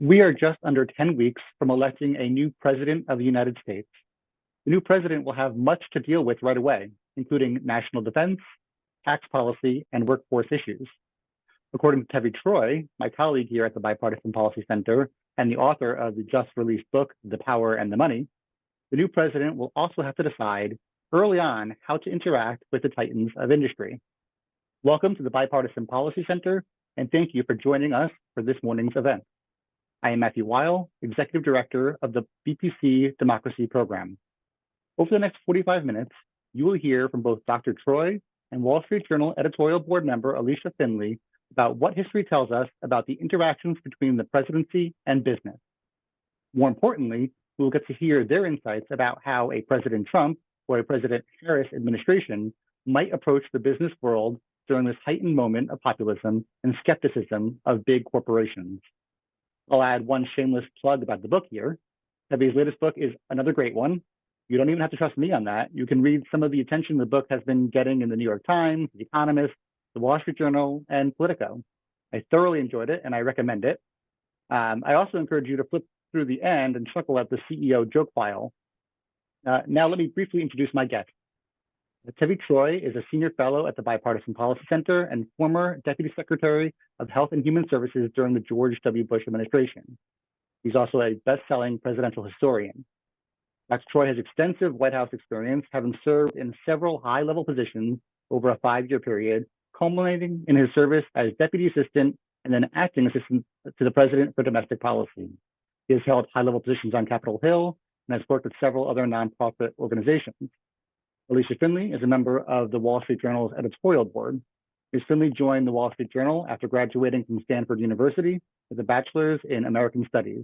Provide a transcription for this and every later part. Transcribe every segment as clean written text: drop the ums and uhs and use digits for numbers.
We are just under 10 weeks from electing a new president of the United States. The new president will have much to deal with right away, including national defense, tax policy, and workforce issues. According to Tevi Troy, my colleague here at the Bipartisan Policy Center and the author of the just released book, The Power and the Money, the new president will also have to decide early on how to interact with the titans of industry. Welcome to the Bipartisan Policy Center, and thank you for joining us for this morning's event. I am Matthew Weil, Executive Director of the BPC Democracy Program. Over the next 45 minutes, you will hear from both Dr. Troy and Wall Street Journal editorial board member Allysia Finley about what history tells us about the interactions between the presidency and business. More importantly, we will get to hear their insights about how a President Trump or a President Harris administration might approach the business world during this heightened moment of populism and skepticism of big corporations. I'll add one shameless plug about the book here. Tevi's latest book is another great one. You don't even have to trust me on that. You can read some of the attention the book has been getting in the New York Times, The Economist, the Wall Street Journal, and Politico. I thoroughly enjoyed it, and I recommend it. I also encourage you to flip through the end and chuckle at the CEO joke file. Now let me briefly introduce my guest. Tevi Troy is a Senior Fellow at the Bipartisan Policy Center and former Deputy Secretary of Health and Human Services during the George W. Bush administration. He's also a best-selling presidential historian. Dr. Troy has extensive White House experience, having served in several high-level positions over a 5-year period, culminating in his service as Deputy Assistant and then Acting Assistant to the President for Domestic Policy. He has held high-level positions on Capitol Hill and has worked with several other nonprofit organizations. Allysia Finley is a member of the Wall Street Journal's editorial board. Ms. Finley joined the Wall Street Journal after graduating from Stanford University with a bachelor's in American Studies.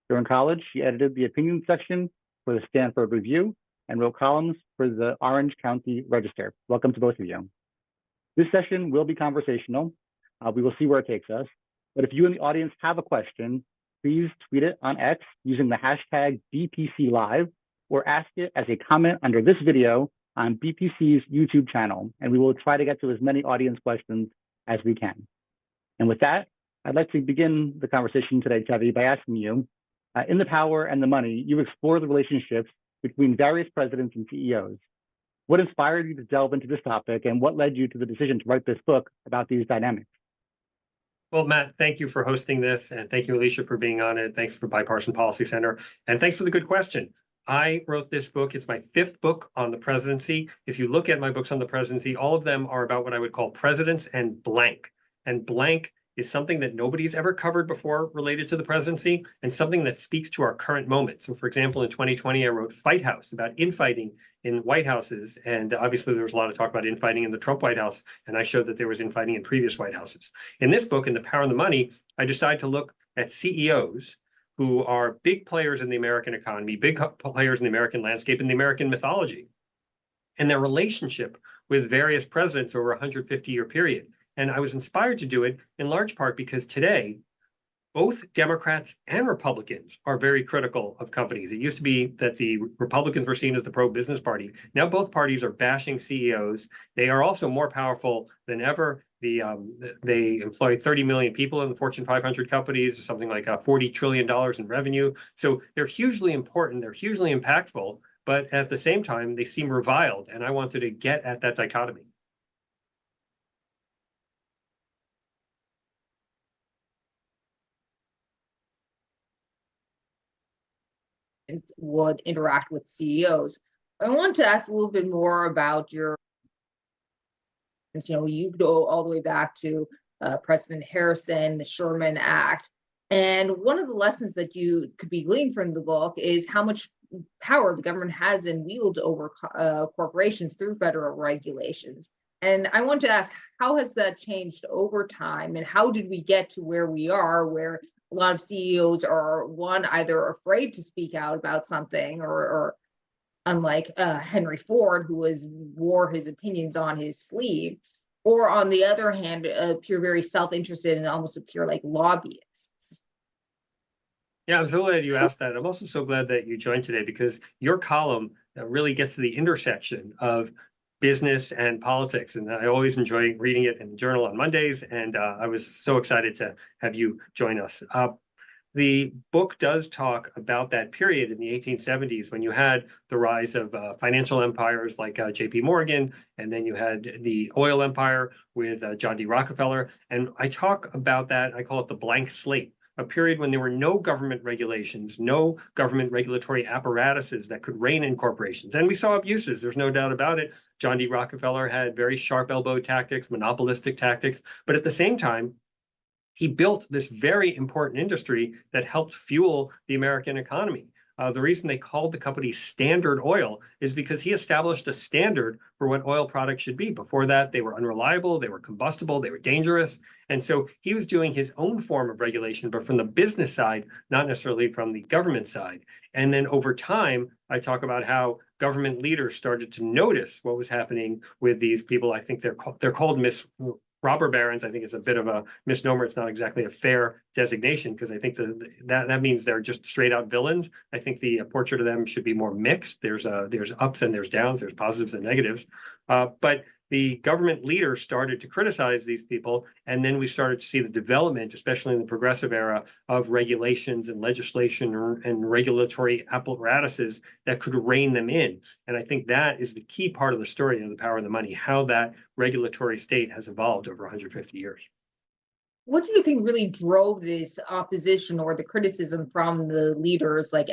During college, she edited the opinion section for the Stanford Review and wrote columns for the Orange County Register. Welcome to both of you. This session will be conversational. We will see where it takes us. But if you in the audience have a question, please tweet it on X using the hashtag BPCLive or ask it as a comment under this video on BPC's YouTube channel, and we will try to get to as many audience questions as we can. And with that, I'd like to begin the conversation today, Tevi, by asking you, in The Power and the Money, you explore the relationships between various presidents and CEOs. What inspired you to delve into this topic, and what led you to the decision to write this book about these dynamics? Well, Matt, thank you for hosting this, and thank you, Allysia, for being on it. Thanks for Bipartisan Policy Center, and thanks for the good question. I wrote this book. It's my 5th book on the presidency. If you look at my books on the presidency, all of them are about what I would call presidents and blank. And blank is something that nobody's ever covered before related to the presidency and something that speaks to our current moment. So, for example, in 2020, I wrote Fight House about infighting in White Houses. And obviously, there was a lot of talk about infighting in the Trump White House. And I showed that there was infighting in previous White Houses. In this book, in The Power and the Money, I decided to look at CEOs who are big players in the American economy, big players in the American landscape, and the American mythology, and their relationship with various presidents over a 150-year period. And I was inspired to do it in large part because today, both Democrats and Republicans are very critical of companies. It used to be that the Republicans were seen as the pro-business party. Now both parties are bashing CEOs. They are also more powerful than ever. They employ 30 million people in the Fortune 500 companies, something like $40 trillion in revenue. So they're hugely important. They're hugely impactful. But at the same time, they seem reviled. And I wanted to get at that dichotomy. Would interact with CEOs. I want to ask a little bit more about your, you go all the way back to President Harrison, the Sherman Act. And one of the lessons that you could be gleaned from the book is how much power the government has and wields over corporations through federal regulations. And I want to ask, how has that changed over time? And how did we get to where we are, where a lot of CEOs are, one, either afraid to speak out about something, or unlike Henry Ford, who wore his opinions on his sleeve, or on the other hand, appear very self-interested and almost appear like lobbyists? Yeah, I'm so glad you asked that. I'm also so glad that you joined today because your column really gets to the intersection of business and politics. And I always enjoy reading it in the Journal on Mondays. And I was so excited to have you join us. the book does talk about that period in the 1870s when you had the rise of financial empires like JP Morgan, and then you had the oil empire with John D. Rockefeller. And I talk about that, I call it the blank slate, a period when there were no government regulations, no government regulatory apparatuses that could rein in corporations. And we saw abuses, there's no doubt about it. John D. Rockefeller had very sharp elbow tactics, monopolistic tactics, but at the same time, he built this very important industry that helped fuel the American economy. The reason they called the company Standard Oil is because he established a standard for what oil products should be. Before that, they were unreliable, they were combustible, they were dangerous. And so he was doing his own form of regulation, but from the business side, not necessarily from the government side. And then over time, I talk about how government leaders started to notice what was happening with these people. I think they're called robber barons. I think it's a bit of a misnomer. It's not exactly a fair designation because I think that means they're just straight out villains. I think the portrait of them should be more mixed. There's ups and there's downs. There's positives and negatives. But the government leaders started to criticize these people, and then we started to see the development, especially in the progressive era, of regulations and legislation and regulatory apparatuses that could rein them in. And I think that is the key part of the story of The Power of the Money, how that regulatory state has evolved over 150 years. What do you think really drove this opposition or the criticism from the leaders like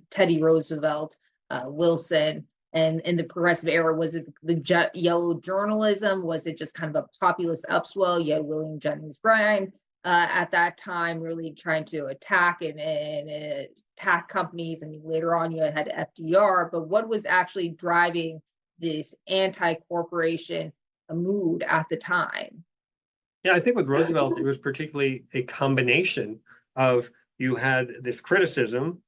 Teddy Roosevelt, Wilson, and in the progressive era? Was it the yellow journalism? Was it just kind of a populist upswell? You had William Jennings Bryan at that time really trying to attack and attack companies. I mean, later on you had FDR, but what was actually driving this anti-corporation mood at the time? Yeah, I think with Roosevelt, it was particularly a combination of you had this criticism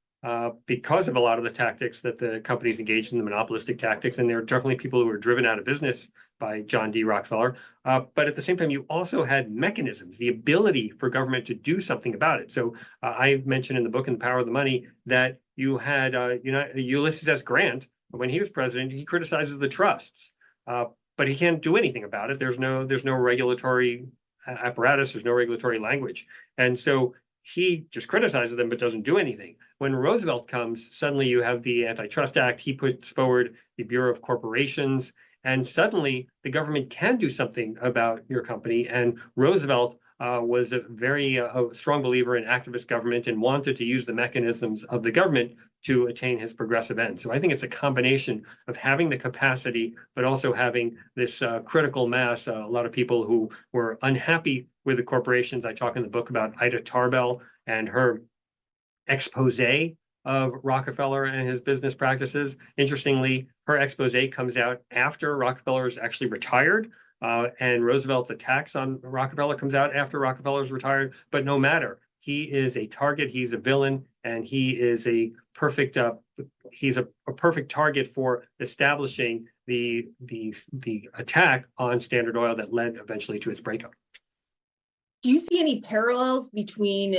because of a lot of the tactics that the companies engaged in, the monopolistic tactics, and there were definitely people who were driven out of business by John D. Rockefeller. But at the same time, you also had mechanisms, the ability for government to do something about it. So I mentioned in the book, In the Power of the Money, that you had Ulysses S. Grant, when he was president, he criticizes the trusts, but he can't do anything about it. There's no regulatory apparatus, there's no regulatory language. And so he just criticizes them but doesn't do anything. When Roosevelt comes, suddenly you have the Antitrust Act. He puts forward the Bureau of Corporations, and suddenly the government can do something about your company. And Roosevelt was a very strong believer in activist government and wanted to use the mechanisms of the government to attain his progressive ends. So I think it's a combination of having the capacity, but also having this critical mass. A lot of people who were unhappy with the corporations. I talk in the book about Ida Tarbell and her expose of Rockefeller and his business practices. Interestingly, her expose comes out after Rockefeller is actually retired. And Roosevelt's attacks on Rockefeller comes out after Rockefeller's retired, but no matter, he is a target, he's a villain, and he is a perfect perfect target for establishing the attack on Standard Oil that led eventually to its breakup. Do you see any parallels between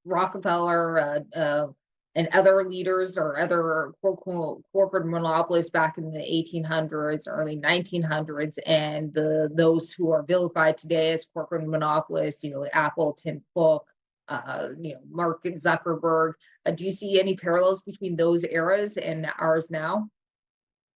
Rockefeller and other leaders or other corporate monopolists back in the 1800s, early 1900s, and those who are vilified today as corporate monopolists, Apple, Tim Cook, Mark Zuckerberg? Do you see any parallels between those eras and ours now?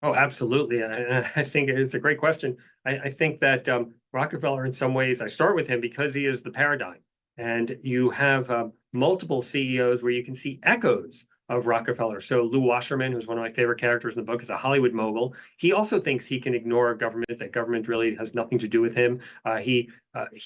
Oh, absolutely. And I think it's a great question. I think that Rockefeller, in some ways, I start with him because he is the paradigm. And you have multiple CEOs where you can see echoes of Rockefeller. So Lou Wasserman, who's one of my favorite characters in the book, is a Hollywood mogul. He also thinks he can ignore government, that government really has nothing to do with him. He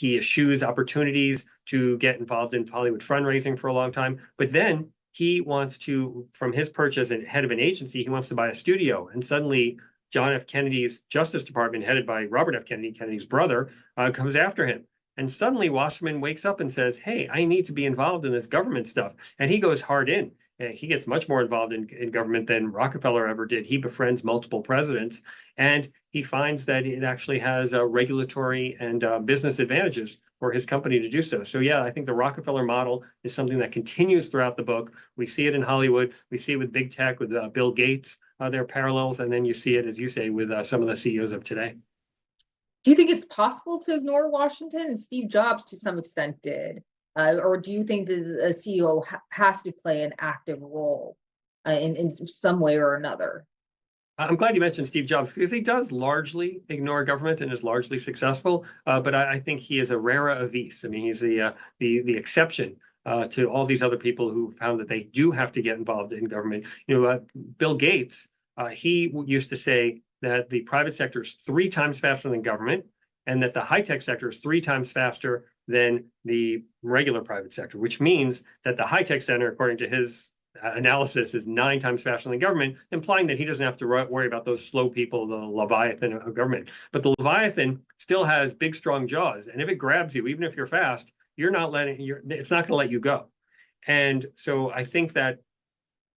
eschews opportunities to get involved in Hollywood fundraising for a long time. But then he wants to, from his perch as head of an agency, he wants to buy a studio. And suddenly John F. Kennedy's Justice Department, headed by Robert F. Kennedy, Kennedy's brother, comes after him. And suddenly Wasserman wakes up and says, hey, I need to be involved in this government stuff. And he goes hard in. He gets much more involved in government than Rockefeller ever did. He befriends multiple presidents, and he finds that it actually has regulatory and business advantages for his company to do so. So yeah, I think the Rockefeller model is something that continues throughout the book. We see it in Hollywood. We see it with big tech, with Bill Gates. There are parallels. And then you see it, as you say, with some of the CEOs of today. Do you think it's possible to ignore Washington? And Steve Jobs, to some extent, did. Or do you think that a CEO has to play an active role in some way or another? I'm glad you mentioned Steve Jobs because he does largely ignore government and is largely successful. But I think he is a rara avis. I mean, he's the exception to all these other people who found that they do have to get involved in government. Bill Gates, he used to say that the private sector is 3 times faster than government, and that the high-tech sector is 3 times faster than the regular private sector, which means that the high-tech center, according to his analysis, is 9 times faster than government, implying that he doesn't have to worry about those slow people, the Leviathan of government. But the Leviathan still has big, strong jaws. And if it grabs you, even if you're fast, it's not going to let you go. And so I think that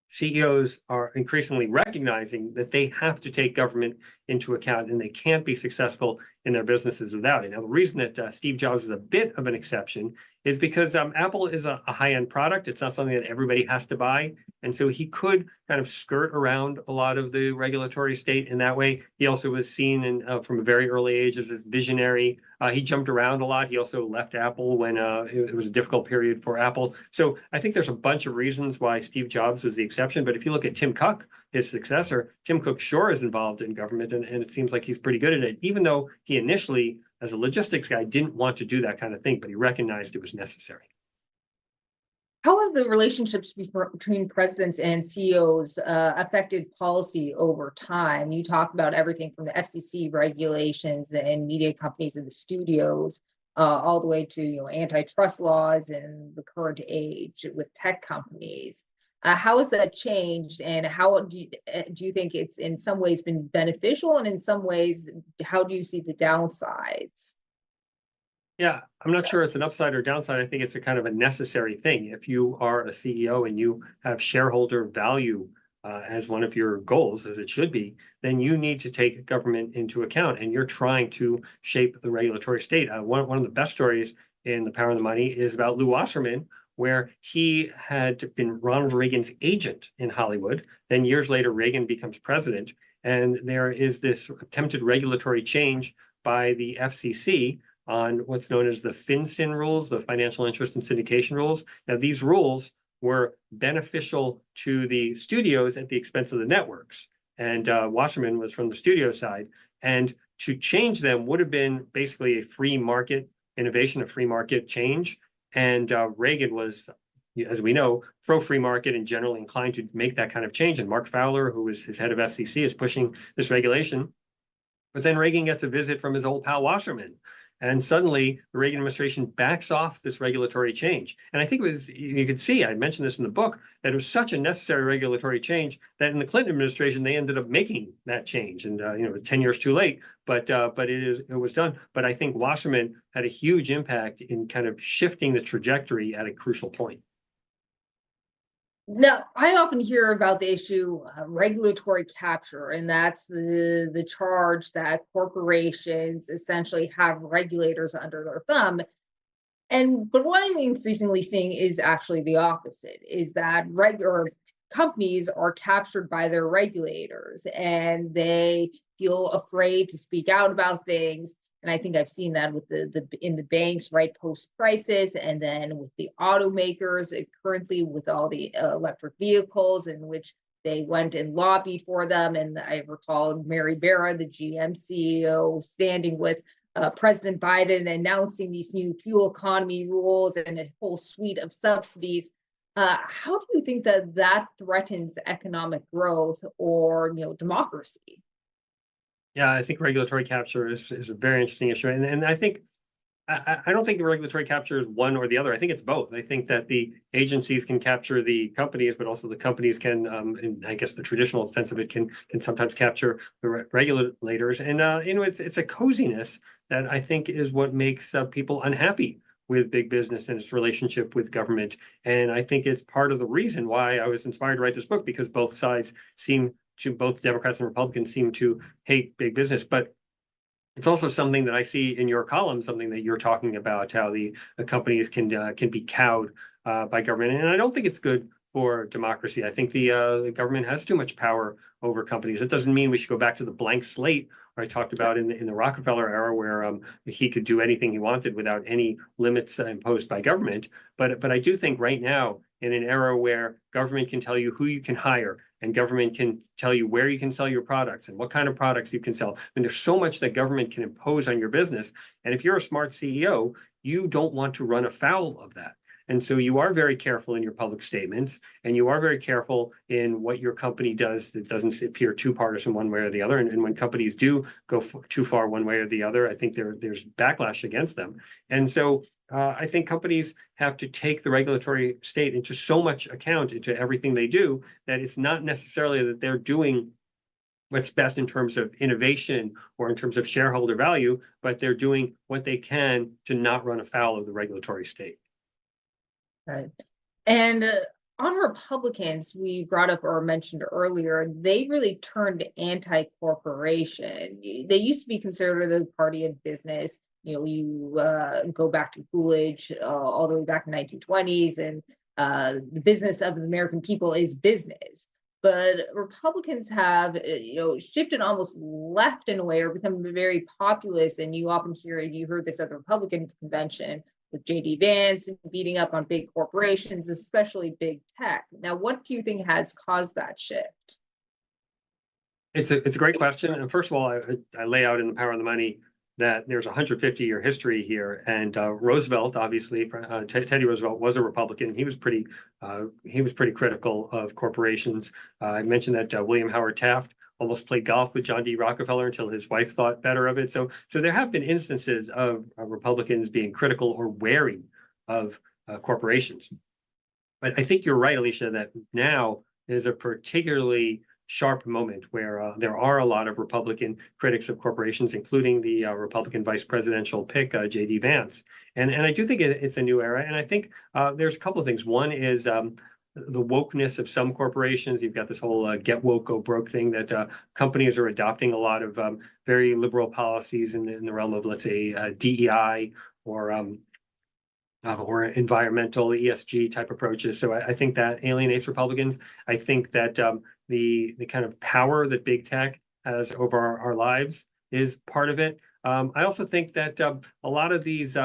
CEOs are increasingly recognizing that they have to take government into account and they can't be successful in their businesses without it. Now, the reason that Steve Jobs is a bit of an exception is because Apple is a high-end product. It's not something that everybody has to buy. And so he could kind of skirt around a lot of the regulatory state in that way. He also was seen from a very early age as a visionary. He jumped around a lot. He also left Apple when it was a difficult period for Apple. So I think there's a bunch of reasons why Steve Jobs was the exception. But if you look at Tim Cook, his successor, Tim Cook sure is involved in government, and it seems like he's pretty good at it, even though he initially, as a logistics guy, didn't want to do that kind of thing, but he recognized it was necessary. How have the relationships between presidents and CEOs affected policy over time? You talk about everything from the FCC regulations and media companies and the studios, all the way to antitrust laws and the current age with tech companies. How has that changed, and how do you think it's in some ways been beneficial, and in some ways, how do you see the downsides? Yeah, I'm not sure it's an upside or downside. I think it's a kind of a necessary thing. If you are a CEO and you have shareholder value as one of your goals, as it should be, then you need to take government into account, and you're trying to shape the regulatory state. One of the best stories in The Power of the Money is about Lew Wasserman, where he had been Ronald Reagan's agent in Hollywood. Then years later, Reagan becomes president, and there is this attempted regulatory change by the FCC on what's known as the FinCEN rules, the financial interest and syndication rules. Now, these rules were beneficial to the studios at the expense of the networks. And Wasserman was from the studio side. And to change them would have been basically a free market innovation, a free market change. And Reagan was, as we know, pro-free market and generally inclined to make that kind of change. And Mark Fowler, who was his head of FCC, is pushing this regulation. But then Reagan gets a visit from his old pal Wasserman. And suddenly the Reagan administration backs off this regulatory change. And I think it was, you could see, I mentioned this in the book, that it was such a necessary regulatory change that in the Clinton administration, they ended up making that change. And, 10 years too late, but it was done. But I think Wasserman had a huge impact in kind of shifting the trajectory at a crucial point. Now, I often hear about the issue of regulatory capture, and that's the charge that corporations essentially have regulators under their thumb. But what I'm increasingly seeing is actually the opposite, is that regular companies are captured by their regulators and they feel afraid to speak out about things. And I think I've seen that with in the banks right post-crisis, and then with the automakers currently with all the electric vehicles, in which they went and lobbied for them. And I recall Mary Barra, the GM CEO, standing with President Biden, announcing these new fuel economy rules and a whole suite of subsidies. How do you think that threatens economic growth or democracy? Yeah, I think regulatory capture is a very interesting issue. And I think I don't think the regulatory capture is one or the other. I think it's both. I think that the agencies can capture the companies, but also the companies can, and I guess the traditional sense of it, can sometimes capture the regulators. And it's a coziness that I think is what makes people unhappy with big business and its relationship with government. And I think it's part of the reason why I was inspired to write this book, because both sides both Democrats and Republicans seem to hate big business. But it's also something that I see in your column, something that you're talking about, how the companies can be cowed by government. And I don't think it's good for democracy. I think the government has too much power over companies. It doesn't mean we should go back to the blank slate I talked about in the Rockefeller era, where he could do anything he wanted without any limits imposed by government. But I do think right now, in an era where government can tell you who you can hire, and government can tell you where you can sell your products and what kind of products you can sell. I mean, there's so much that government can impose on your business. And if you're a smart CEO, you don't want to run afoul of that. And so you are very careful in your public statements, and you are very careful in what your company does that doesn't appear too partisan one way or the other. And when companies do go too far one way or the other, I think there's backlash against them. And so I think companies have to take the regulatory state into so much account into everything they do that it's not necessarily that they're doing what's best in terms of innovation or in terms of shareholder value, but they're doing what they can to not run afoul of the regulatory state. Right. And on Republicans, we brought up or mentioned earlier, they really turned anti-corporation. They used to be considered the party of business. You go back to Coolidge all the way back in the 1920s, and the business of the American people is business. But Republicans have, shifted almost left in a way, or become very populist. And you often you heard this at the Republican convention with J.D. Vance beating up on big corporations, especially big tech. Now, what do you think has caused that shift? It's a great question. And first of all, I lay out in The Power of the Money that there's a 150-year history here. And Roosevelt, obviously, Teddy Roosevelt was a Republican. He was pretty critical of corporations. I mentioned that William Howard Taft almost played golf with John D. Rockefeller until his wife thought better of it. So there have been instances of Republicans being critical or wary of corporations. But I think you're right, Allysia, that now is a particularly sharp moment where there are a lot of Republican critics of corporations, including the Republican vice presidential pick, J.D. Vance. And I do think it's a new era. And I think there's a couple of things. One is the wokeness of some corporations. You've got this whole get woke, go broke thing that companies are adopting a lot of very liberal policies in the realm of, let's say, DEI or environmental ESG type approaches. So I think that alienates Republicans. I think that the kind of power that big tech has over our lives is part of it. I also think that a lot of these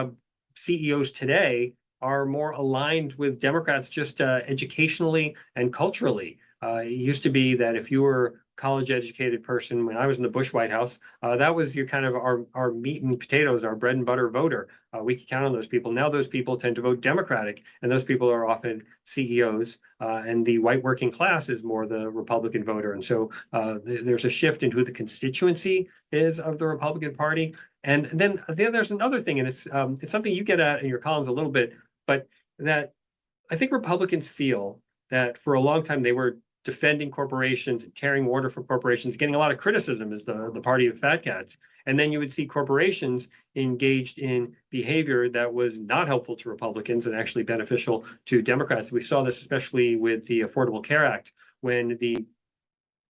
CEOs today are more aligned with Democrats just educationally and culturally. It used to be that if you were a college-educated person, when I was in the Bush White House, that was your kind of our meat and potatoes, our bread and butter voter. We could count on those people. Now those people tend to vote Democratic, and those people are often CEOs, and the white working class is more the Republican voter. And so there's a shift in who the constituency is of the Republican Party. And then there's another thing, and it's something you get at in your columns a little bit, but that I think Republicans feel that for a long time they were defending corporations and carrying water for corporations, getting a lot of criticism as the party of fat cats. And then you would see corporations engaged in behavior that was not helpful to Republicans and actually beneficial to Democrats. We saw this especially with the Affordable Care Act, when the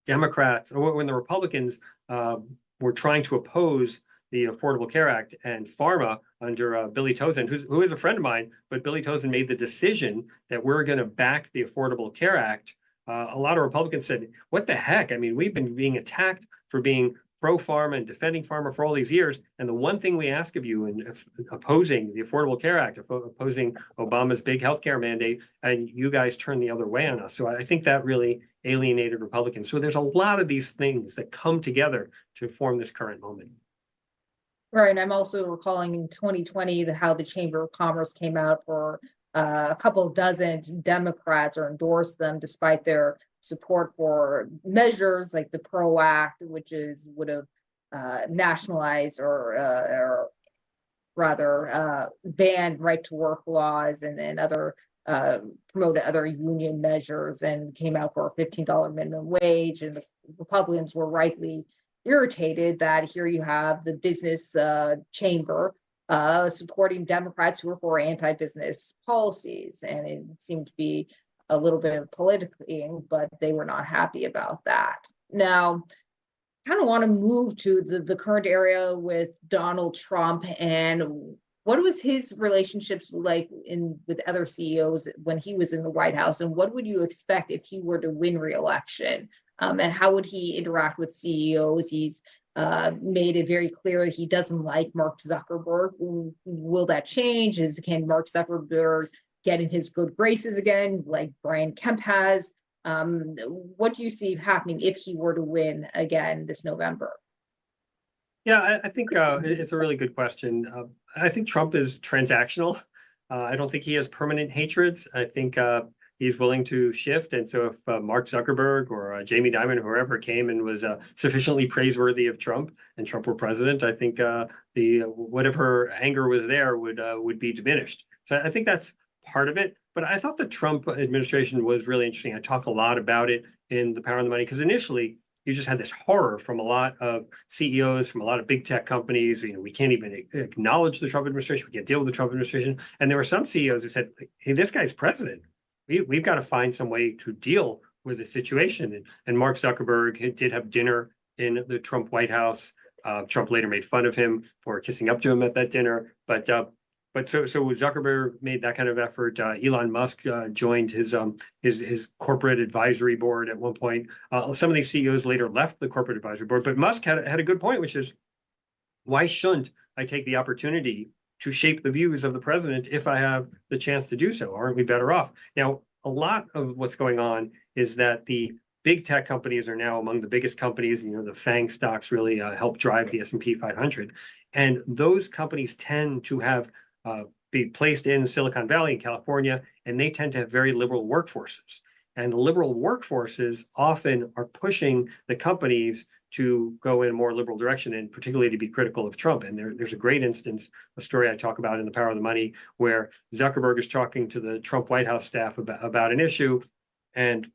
Democrats, or when the Republicans were trying to oppose the Affordable Care Act, and pharma under Billy Tauzin, who is a friend of mine, but Billy Tauzin made the decision that we're going to back the Affordable Care Act. A lot of Republicans said, what the heck? I mean, we've been being attacked for being pro-pharma and defending pharma for all these years. And the one thing we ask of you in opposing the Affordable Care Act, opposing Obama's big healthcare mandate, and you guys turn the other way on us. So I think that really alienated Republicans. So there's a lot of these things that come together to form this current moment. Right. And I'm also recalling in 2020 how the Chamber of Commerce came out for a couple of dozen Democrats or endorsed them despite their support for measures like the PRO Act, which would have nationalized or rather banned right to work laws and other promoted other union measures, and came out for a $15 minimum wage. And the Republicans were rightly irritated that here you have the business chamber supporting Democrats who are for anti-business policies. And it seemed to be a little bit of politicking, but they were not happy about that. Now, kind of want to move to the current area with Donald Trump, and what was his relationships like with other CEOs when he was in the White House, and what would you expect if he were to win re-election? And how would he interact with CEOs? He's made it very clear that he doesn't like Mark Zuckerberg. Will that change? Can Mark Zuckerberg get in his good graces again, like Brian Kemp has? What do you see happening if he were to win again this November? Yeah, I think it's a really good question. I think Trump is transactional. I don't think he has permanent hatreds. I think he's willing to shift. And so if Mark Zuckerberg or Jamie Dimon, or whoever came and was sufficiently praiseworthy of Trump and Trump were president, I think the whatever anger was there would be diminished. So I think that's part of it. But I thought the Trump administration was really interesting. I talk a lot about it in The Power of the Money, because initially you just had this horror from a lot of CEOs, from a lot of big tech companies. You know, we can't even acknowledge the Trump administration. We can't deal with the Trump administration. And there were some CEOs who said, hey, this guy's president. We've got to find some way to deal with the situation. And Mark Zuckerberg did have dinner in the Trump White House. Trump later made fun of him for kissing up to him at that dinner. But so Zuckerberg made that kind of effort. Elon Musk joined his corporate advisory board at one point. Some of these CEOs later left the corporate advisory board, but Musk had a good point, which is, why shouldn't I take the opportunity to shape the views of the president if I have the chance to do so? Aren't we better off? Now, a lot of what's going on is that the big tech companies are now among the biggest companies. You know, the FANG stocks really help drive the S&P 500. And those companies tend to have be placed in Silicon Valley in California, and they tend to have very liberal workforces. And the liberal workforces often are pushing the companies to go in a more liberal direction, and particularly to be critical of Trump. And there's a great instance, a story I talk about in The Power of the Money, where Zuckerberg is talking to the Trump White House staff about an issue, and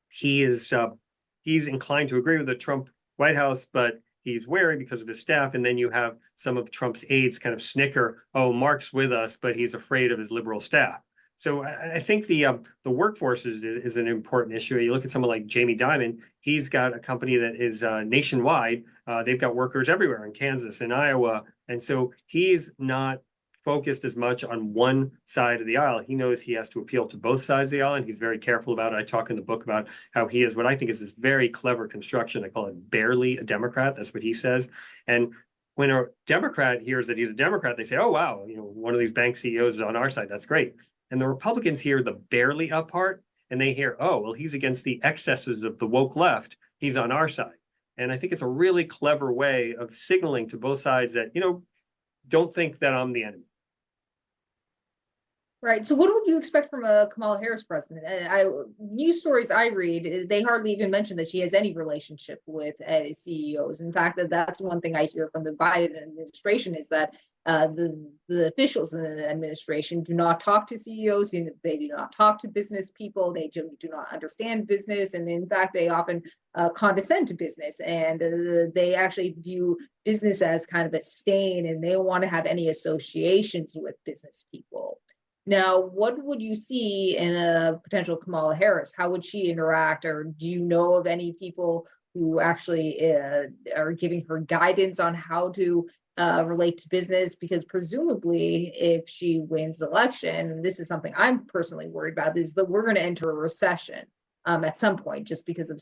he's inclined to agree with the Trump White House, but he's wary because of his staff. And then you have some of Trump's aides kind of snicker, oh, Mark's with us, but he's afraid of his liberal staff. So I think the workforce is an important issue. You look at someone like Jamie Dimon, he's got a company that is nationwide. They've got workers everywhere in Kansas and Iowa. And so he's not focused as much on one side of the aisle. He knows he has to appeal to both sides of the aisle, and he's very careful about it. I talk in the book about how he is what I think is this very clever construction. I call it barely a Democrat. That's what he says. And when a Democrat hears that he's a Democrat, they say, oh, wow, you know, one of these bank CEOs is on our side. That's great. And the Republicans hear the barely up part, and they hear, oh, well, he's against the excesses of the woke left. He's on our side. And I think it's a really clever way of signaling to both sides that, you know, don't think that I'm the enemy. Right. So what would you expect from a Kamala Harris president? News stories I read, they hardly even mention that she has any relationship with CEOs. In fact, that's one thing I hear from the Biden administration, is that the officials in the administration do not talk to CEOs. They do not talk to business people. They do not understand business. And in fact, they often condescend to business, and they actually view business as kind of a stain, and they don't want to have any associations with business people. Now, what would you see in a potential Kamala Harris? How would she interact? Or do you know of any people who actually are giving her guidance on how to relate to business? Because presumably, if she wins the election, and this is something I'm personally worried about, is that we're going to enter a recession at some point, just because of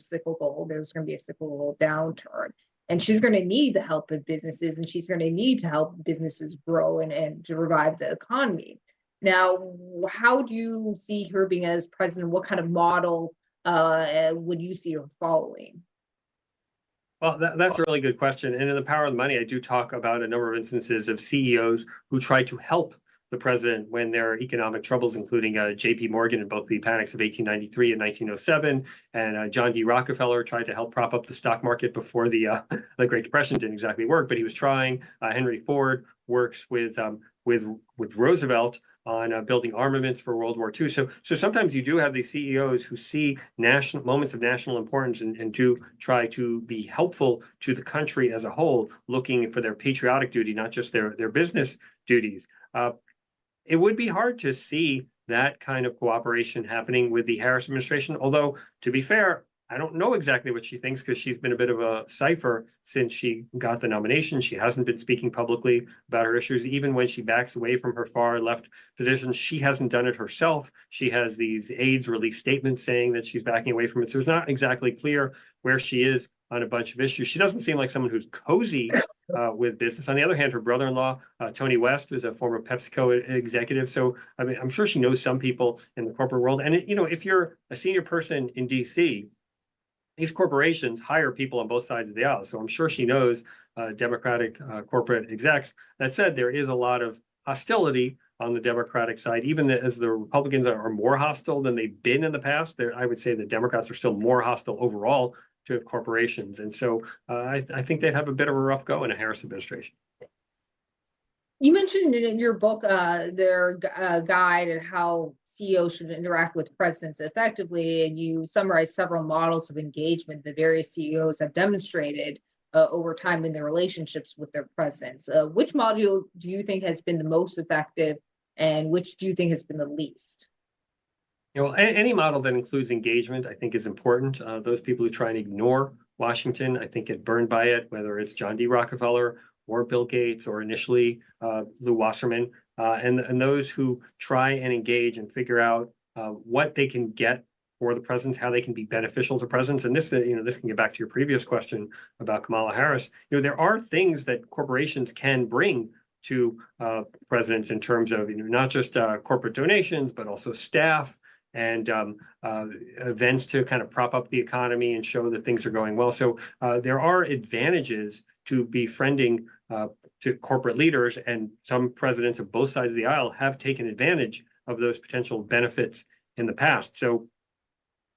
there's going to be a cyclical downturn. And she's going to need the help of businesses, and she's going to need to help businesses grow and to revive the economy. Now, how do you see her being as president? What kind of model would you see her following? Well, that's a really good question. And in The Power of the Money, I do talk about a number of instances of CEOs who try to help the president when there are economic troubles, including J.P. Morgan in both the panics of 1893 and 1907. And John D. Rockefeller tried to help prop up the stock market before the Great Depression. Didn't exactly work, but he was trying. Henry Ford works with Roosevelt on building armaments for World War II. So sometimes you do have these CEOs who see national moments of national importance and do try to be helpful to the country as a whole, looking for their patriotic duty, not just their business duties. It would be hard to see that kind of cooperation happening with the Harris administration, although, to be fair, I don't know exactly what she thinks, because she's been a bit of a cipher since she got the nomination. She hasn't been speaking publicly about her issues. Even when she backs away from her far left positions, she hasn't done it herself. She has these aides release statements saying that she's backing away from it. So it's not exactly clear where she is on a bunch of issues. She doesn't seem like someone who's cozy with business. On the other hand, her brother-in-law, Tony West, was a former PepsiCo executive. So, I mean, I'm sure she knows some people in the corporate world. And, if you're a senior person in DC, these corporations hire people on both sides of the aisle. So I'm sure she knows Democratic corporate execs. That said, there is a lot of hostility on the Democratic side, even as the Republicans are more hostile than they've been in the past. I would say the Democrats are still more hostile overall to corporations. And so I think they'd have a bit of a rough go in a Harris administration. You mentioned in your book their guide and how CEOs should interact with presidents effectively, and you summarize several models of engagement that various CEOs have demonstrated over time in their relationships with their presidents. Which model do you think has been the most effective, and which do you think has been the least? Any model that includes engagement, I think, is important. Those people who try and ignore Washington, I think, get burned by it, whether it's John D. Rockefeller or Bill Gates or initially Lou Wasserman, and those who try and engage and figure out what they can get for the presidents, how they can be beneficial to presidents. And this, this can get back to your previous question about Kamala Harris. There are things that corporations can bring to presidents in terms of not just corporate donations, but also staff and events to kind of prop up the economy and show that things are going well. So there are advantages to befriending to corporate leaders, and some presidents of both sides of the aisle have taken advantage of those potential benefits in the past. So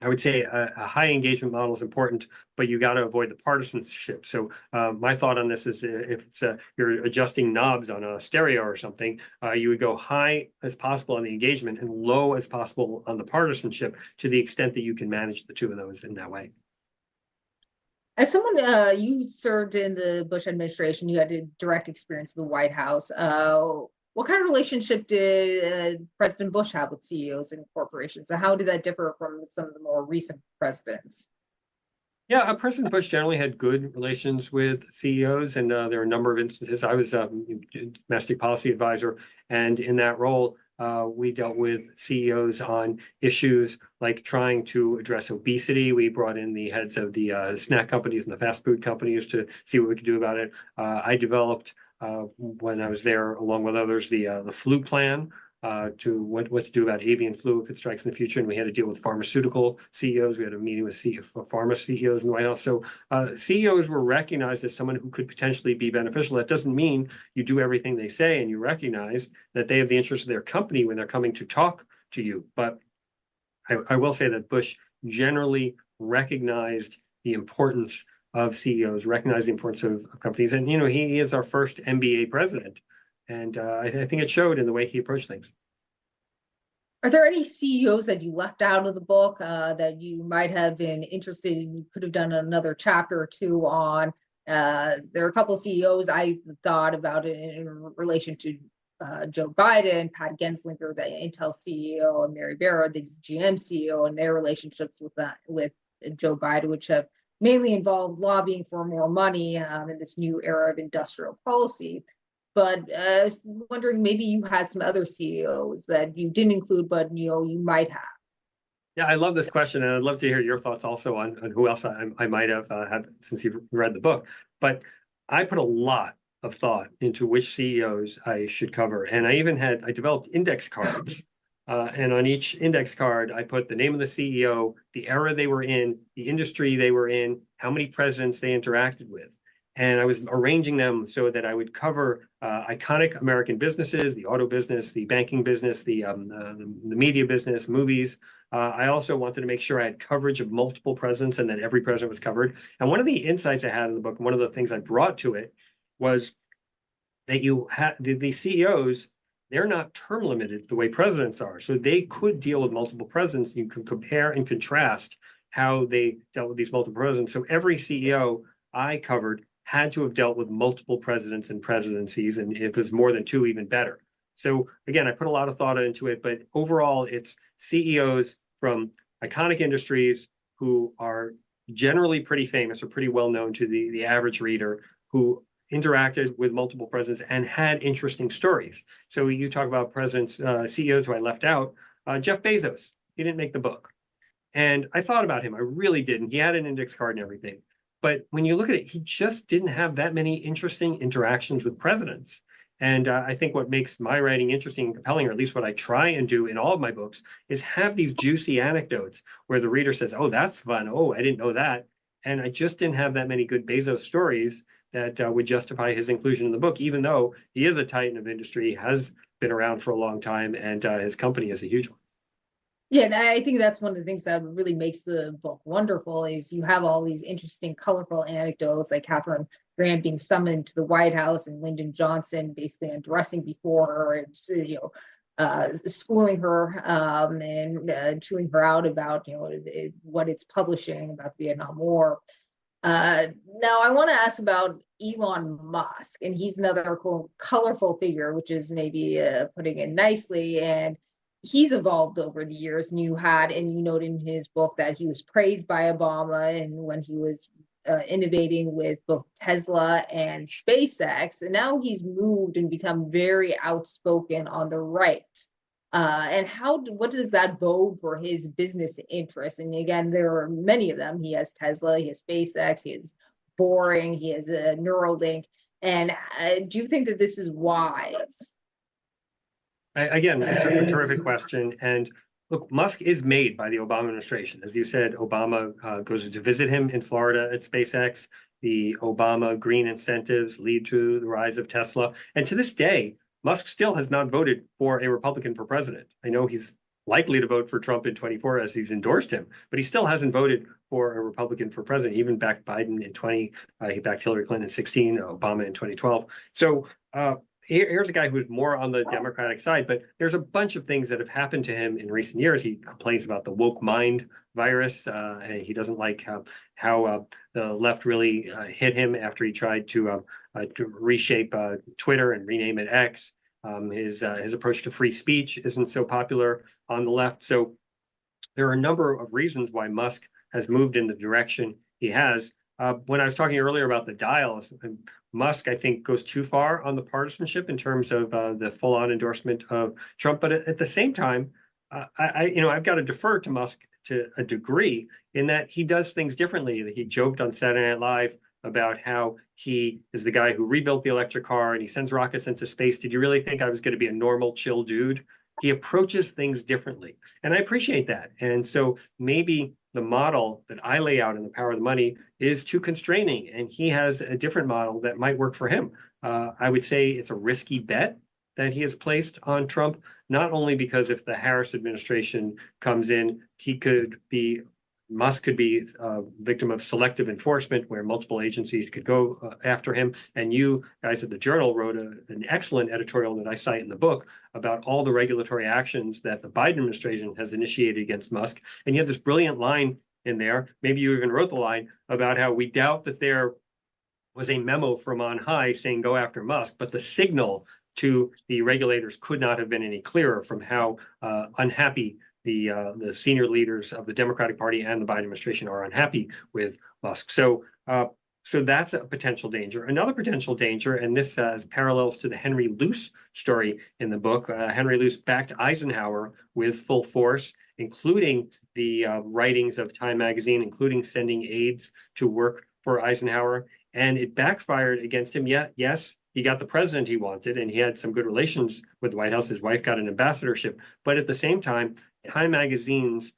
I would say a high engagement model is important, but you got to avoid the partisanship. So my thought on this is if it's you're adjusting knobs on a stereo or something, you would go high as possible on the engagement and low as possible on the partisanship to the extent that you can manage the two of those in that way. As someone, you served in the Bush administration, you had a direct experience in the White House. What kind of relationship did President Bush have with CEOs and corporations? And how did that differ from some of the more recent presidents? Yeah, President Bush generally had good relations with CEOs, and there are a number of instances. I was a domestic policy advisor, and in that role, we dealt with CEOs on issues like trying to address obesity. We brought in the heads of the snack companies and the fast food companies to see what we could do about it. I developed, when I was there, along with others, the flu plan to what to do about avian flu if it strikes in the future. And we had to deal with pharmaceutical CEOs. We had a meeting with pharma CEOs in the White House. So CEOs were recognized as someone who could potentially be beneficial. That doesn't mean you do everything they say and you recognize that they have the interest of their company when they're coming to talk to you. But I will say that Bush generally recognized the importance of CEOs, recognized the importance of companies. And, he is our first MBA president. And I think it showed in the way he approached things. Are there any CEOs that you left out of the book that you might have been interested in? You could have done another chapter or two on. There are a couple of CEOs I thought about in relation to Joe Biden, Pat Genslinger, the Intel CEO, and Mary Barra, the GM CEO, and their relationships with Joe Biden, which have mainly involved lobbying for more money in this new era of industrial policy. But I was wondering, maybe you had some other CEOs that you didn't include, but you might have. Yeah, I love this question, and I'd love to hear your thoughts also on who else I might have had since you've read the book. But I put a lot of thought into which CEOs I should cover, and I developed index cards. And on each index card, I put the name of the CEO, the era they were in, the industry they were in, how many presidents they interacted with. And I was arranging them so that I would cover iconic American businesses, the auto business, the banking business, the media business, movies. I also wanted to make sure I had coverage of multiple presidents and that every president was covered. And one of the insights I had in the book, one of the things I brought to it, was that you had the CEOs, they're not term limited the way presidents are. So they could deal with multiple presidents. You can compare and contrast how they dealt with these multiple presidents. So every CEO I covered had to have dealt with multiple presidents and presidencies, and if it was more than two, even better. So again, I put a lot of thought into it, but overall, it's CEOs from iconic industries who are generally pretty famous or pretty well known to the average reader, who interacted with multiple presidents and had interesting stories. So you talk about presidents, CEOs who I left out. Jeff Bezos, he didn't make the book. And I thought about him, I really did. And he had an index card and everything. But when you look at it, he just didn't have that many interesting interactions with presidents. And I think what makes my writing interesting and compelling, or at least what I try and do in all of my books, is have these juicy anecdotes where the reader says, oh, that's fun. Oh, I didn't know that. And I just didn't have that many good Bezos stories that would justify his inclusion in the book, even though he is a titan of industry, has been around for a long time, and his company is a huge one. Yeah, and I think that's one of the things that really makes the book wonderful is you have all these interesting, colorful anecdotes, like Catherine Graham being summoned to the White House and Lyndon Johnson basically undressing before her and schooling her and chewing her out about what it's publishing about the Vietnam War. Now I want to ask about Elon Musk, and he's another colorful figure, which is maybe putting it nicely. And he's evolved over the years. And you note in his book that he was praised by Obama, and when he was innovating with both Tesla and SpaceX, and now he's moved and become very outspoken on the right. And what does that bode for his business interests? And again, there are many of them. He has Tesla, he has SpaceX, he has Boring, he has a Neuralink. And do you think that this is wise? Again, a terrific question. And look, Musk is made by the Obama administration. As you said, Obama goes to visit him in Florida at SpaceX. The Obama green incentives lead to the rise of Tesla. And to this day, Musk still has not voted for a Republican for president. I know he's likely to vote for Trump in 24 as he's endorsed him, but he still hasn't voted for a Republican for president. He even backed Biden in 20, he backed Hillary Clinton in 16, Obama in 2012. So here's a guy who's more on the Democratic side, but there's a bunch of things that have happened to him in recent years. He complains about the woke mind virus. He doesn't like how the left really hit him after he tried to reshape Twitter and rename it X. His approach to free speech isn't so popular on the left. So there are a number of reasons why Musk has moved in the direction he has. When I was talking earlier about the dials, Musk, I think, goes too far on the partisanship in terms of the full-on endorsement of Trump. But at the same time, I've got to defer to Musk to a degree in that he does things differently. He joked on Saturday Night Live about how he is the guy who rebuilt the electric car and he sends rockets into space. Did you really think I was going to be a normal, chill dude? He approaches things differently. And I appreciate that. And so maybe the model that I lay out in The Power of the Money is too constraining, and he has a different model that might work for him. I would say it's a risky bet that he has placed on Trump, not only because if the Harris administration comes in, Musk could be a victim of selective enforcement where multiple agencies could go after him. And you guys at the Journal wrote an excellent editorial that I cite in the book about all the regulatory actions that the Biden administration has initiated against Musk. And you had this brilliant line in there, maybe you even wrote the line, about how we doubt that there was a memo from on high saying go after Musk, but the signal to the regulators could not have been any clearer from how unhappy the senior leaders of the Democratic Party and the Biden administration are unhappy with Musk. So that's a potential danger. Another potential danger, and this has parallels to the Henry Luce story in the book. Henry Luce backed Eisenhower with full force, including the writings of Time magazine, including sending aides to work for Eisenhower. And it backfired against him. Yes, he got the president he wanted, and he had some good relations with the White House. His wife got an ambassadorship. But at the same time, Time magazine's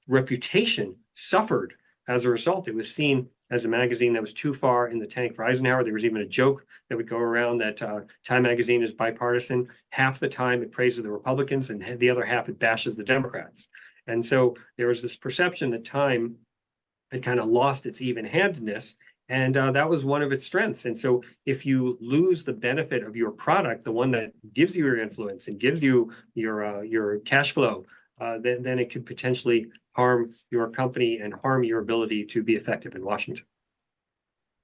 reputation suffered as a result. It was seen as a magazine that was too far in the tank for Eisenhower. There was even a joke that would go around that Time magazine is bipartisan. Half the time it praises the Republicans, and the other half it bashes the Democrats. And so there was this perception that Time had kind of lost its even-handedness, and that was one of its strengths. And so if you lose the benefit of your product, the one that gives you your influence and gives you your cash flow, then it could potentially harm your company and harm your ability to be effective in Washington.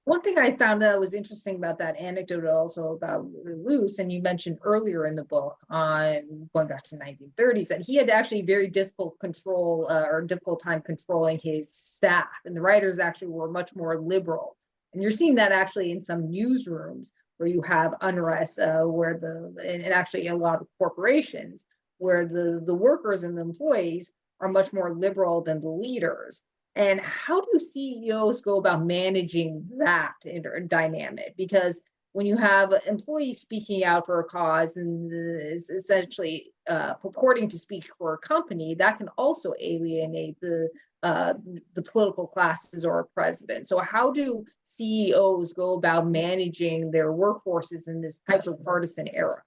One thing I found that was interesting about that anecdote also about Luce, and you mentioned earlier in the book on going back to the 1930s, that he had actually very difficult time controlling his staff, and the writers actually were much more liberal. And you're seeing that actually in some newsrooms where you have unrest, and actually a lot of corporations where the workers and the employees are much more liberal than the leaders. And how do CEOs go about managing that dynamic? Because when you have employees speaking out for a cause and is essentially purporting to speak for a company, that can also alienate uh, the political classes or a president. So how do CEOs go about managing their workforces in this hyper-partisan era?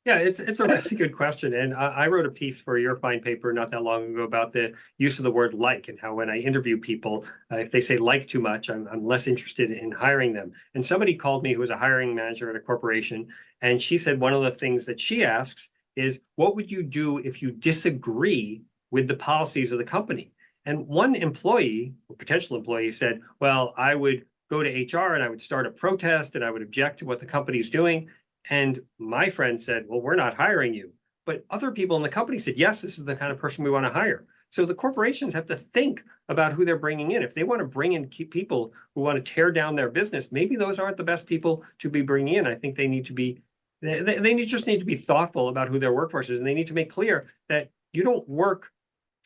Yeah, it's a really good question. And I wrote a piece for your fine paper not that long ago about the use of the word like, and how when I interview people, if they say like too much, I'm less interested in hiring them. And somebody called me who was a hiring manager at a corporation, and she said one of the things that she asks is, what would you do if you disagree with the policies of the company? And one employee, or potential employee, said, well, I would go to HR and I would start a protest and I would object to what the company's doing. And my friend said, well, we're not hiring you. But other people in the company said, yes, this is the kind of person we want to hire. So the corporations have to think about who they're bringing in. If they want to bring in people who want to tear down their business, maybe those aren't the best people to be bringing in. I think they need to be, just need to be thoughtful about who their workforce is. And they need to make clear that you don't work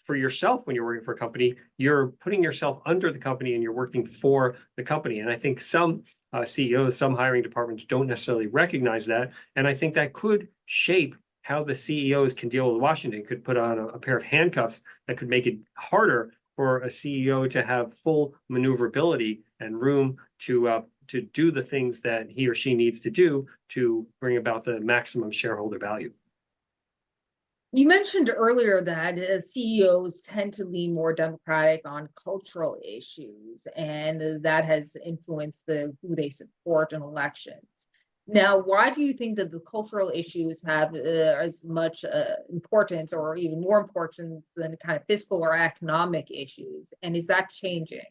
for yourself when you're working for a company. You're putting yourself under the company and you're working for the company. And I think some CEOs, some hiring departments don't necessarily recognize that. And I think that could shape how the CEOs can deal with Washington. It could put on a pair of handcuffs that could make it harder for a CEO to have full maneuverability and room to do the things that he or she needs to do to bring about the maximum shareholder value. You mentioned earlier that CEOs tend to lean more democratic on cultural issues, and that has influenced who they support in elections. Now, why do you think that the cultural issues have as much importance, or even more importance, than kind of fiscal or economic issues? And is that changing?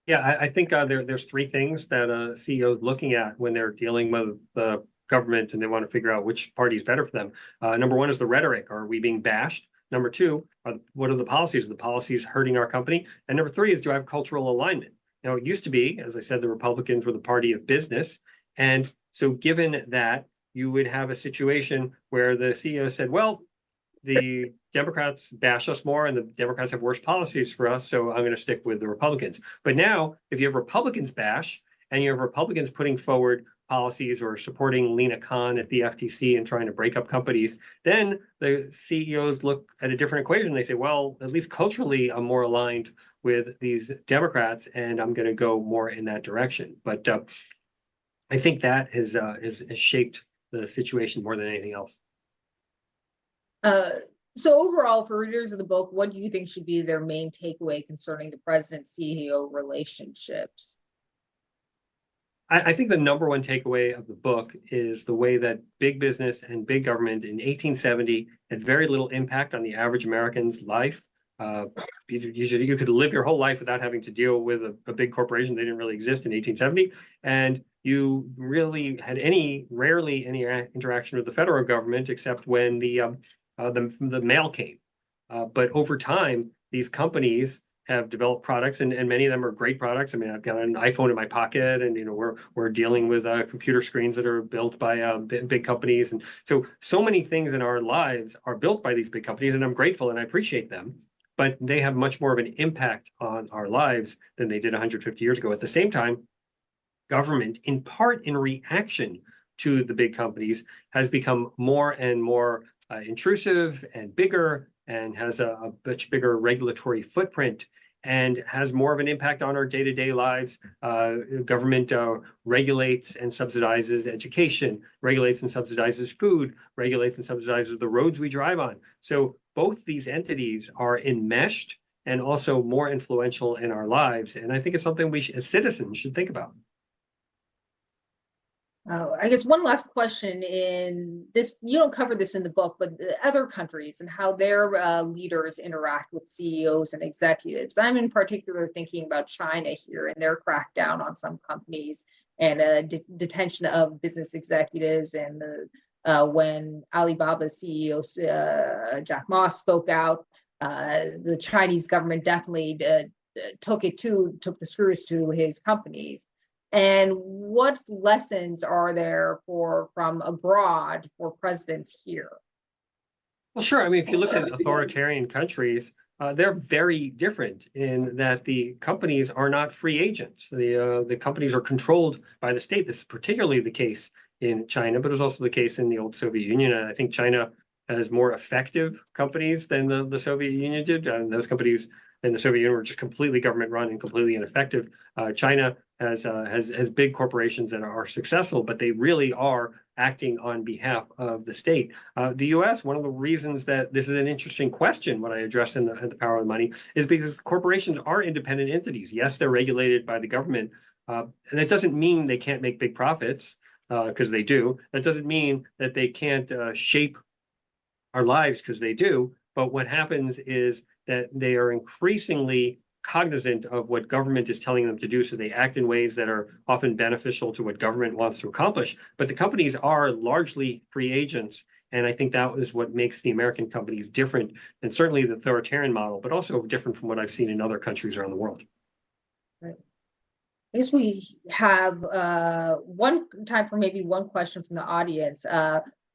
Yeah, I think there's three things that a CEO is looking at when they're dealing with the government and they want to figure out which party is better for them. Number one is the rhetoric. Are we being bashed? Number two, what are the policies? Are the policies hurting our company? And number three is, do I have cultural alignment? Now, it used to be, as I said, the Republicans were the party of business. And so given that, you would have a situation where the CEO said, well, the Democrats bash us more and the Democrats have worse policies for us, so I'm going to stick with the Republicans. But now, if you have Republicans bash and you have Republicans putting forward policies or supporting Lena Khan at the FTC and trying to break up companies, then the CEOs look at a different equation. They say, well, at least culturally, I'm more aligned with these Democrats and I'm going to go more in that direction. But I think that has shaped the situation more than anything else. So overall, for readers of the book, what do you think should be their main takeaway concerning the president-CEO relationships? I think the number one takeaway of the book is the way that big business and big government in 1870 had very little impact on the average American's life. You could live your whole life without having to deal with a big corporation. They didn't really exist in 1870. And you really had rarely any interaction with the federal government except when the mail came. But over time, these companies have developed products, and many of them are great products. I mean, I've got an iPhone in my pocket, and we're dealing with computer screens that are built by big companies, and so many things in our lives are built by these big companies, and I'm grateful and I appreciate them. But they have much more of an impact on our lives than they did 150 years ago. At the same time, government, in part in reaction to the big companies, has become more and more intrusive and bigger, and has a much bigger regulatory footprint and has more of an impact on our day-to-day lives. Government regulates and subsidizes education, regulates and subsidizes food, regulates and subsidizes the roads we drive on. So both these entities are enmeshed and also more influential in our lives. And I think it's something we as citizens should think about. I guess one last question in this, you don't cover this in the book, but other countries and how their leaders interact with CEOs and executives. I'm in particular thinking about China here and their crackdown on some companies and detention of business executives. And when Alibaba's CEO, Jack Ma, spoke out, the Chinese government definitely took the screws to his companies. And what lessons are there from abroad for presidents here? Well, sure. I mean, if you look at authoritarian countries, they're very different in that the companies are not free agents. The companies are controlled by the state. This is particularly the case in China, but it was also the case in the old Soviet Union. And I think China has more effective companies than the Soviet Union did. And those companies in the Soviet Union were just completely government run and completely ineffective. China has big corporations that are successful, but they really are acting on behalf of the state. The U.S., one of the reasons that this is an interesting question, what I addressed in the Power of the Money, is because corporations are independent entities. Yes, they're regulated by the government, and that doesn't mean they can't make big profits, because they do. That doesn't mean that they can't shape our lives, because they do. But what happens is that they are increasingly cognizant of what government is telling them to do. So they act in ways that are often beneficial to what government wants to accomplish. But the companies are largely free agents. And I think that is what makes the American companies different, and certainly the authoritarian model, but also different from what I've seen in other countries around the world. Right. I guess we have one time for maybe one question from the audience.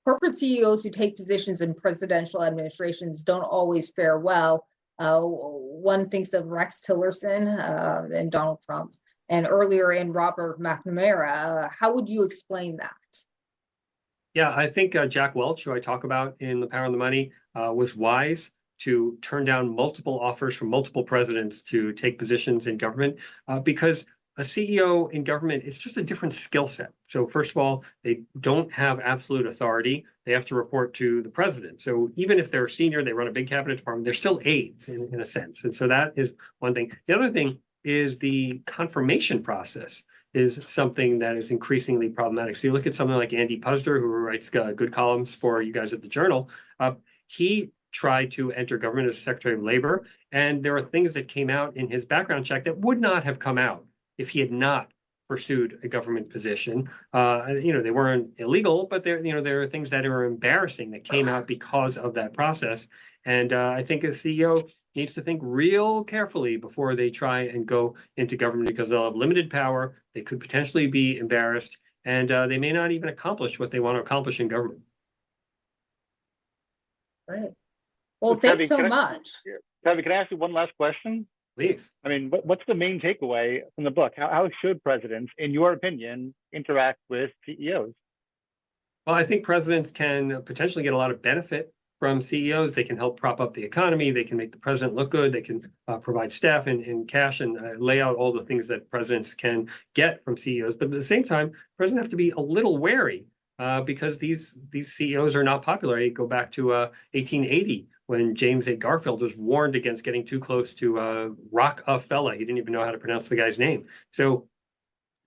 Corporate CEOs who take positions in presidential administrations don't always fare well. One thinks of Rex Tillerson and Donald Trump, and earlier in Robert McNamara. How would you explain that? Yeah, I think Jack Welch, who I talk about in The Power of the Money, was wise to turn down multiple offers from multiple presidents to take positions in government, because a CEO in government is just a different skill set. So first of all, they don't have absolute authority. They have to report to the president. So even if they're senior, they run a big cabinet department, they're still aides in a sense. And so that is one thing. The other thing is the confirmation process is something that is increasingly problematic. So you look at something like Andy Puzder, who writes good columns for you guys at the Journal. He tried to enter government as Secretary of Labor, and there are things that came out in his background check that would not have come out if he had not pursued a government position. They weren't illegal, but there are things that are embarrassing that came out because of that process. And I think a CEO needs to think real carefully before they try and go into government, because they'll have limited power. They could potentially be embarrassed, and they may not even accomplish what they want to accomplish in government. Right. Well, So, thanks Tevi, so much. Tevi, can I ask you one last question? Please. I mean, what's the main takeaway from the book? How should presidents, in your opinion, interact with CEOs? Well, I think presidents can potentially get a lot of benefit from CEOs. They can help prop up the economy. They can make the president look good. They can provide staff and cash and lay out all the things that presidents can get from CEOs. But at the same time, presidents have to be a little wary because these CEOs are not popular. I go back to 1880 when James A. Garfield was warned against getting too close to Rockefeller. He didn't even know how to pronounce the guy's name. So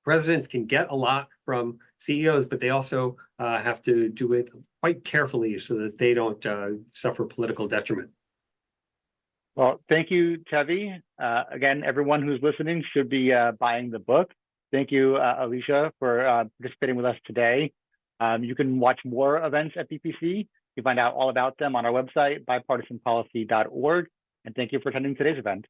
presidents can get a lot from CEOs, but they also have to do it quite carefully so that they don't suffer political detriment. Well, thank you, Tevi. Again, everyone who's listening should be buying the book. Thank you, Allysia, for participating with us today. You can watch more events at BPC. You can find out all about them on our website, bipartisanpolicy.org. And thank you for attending today's event.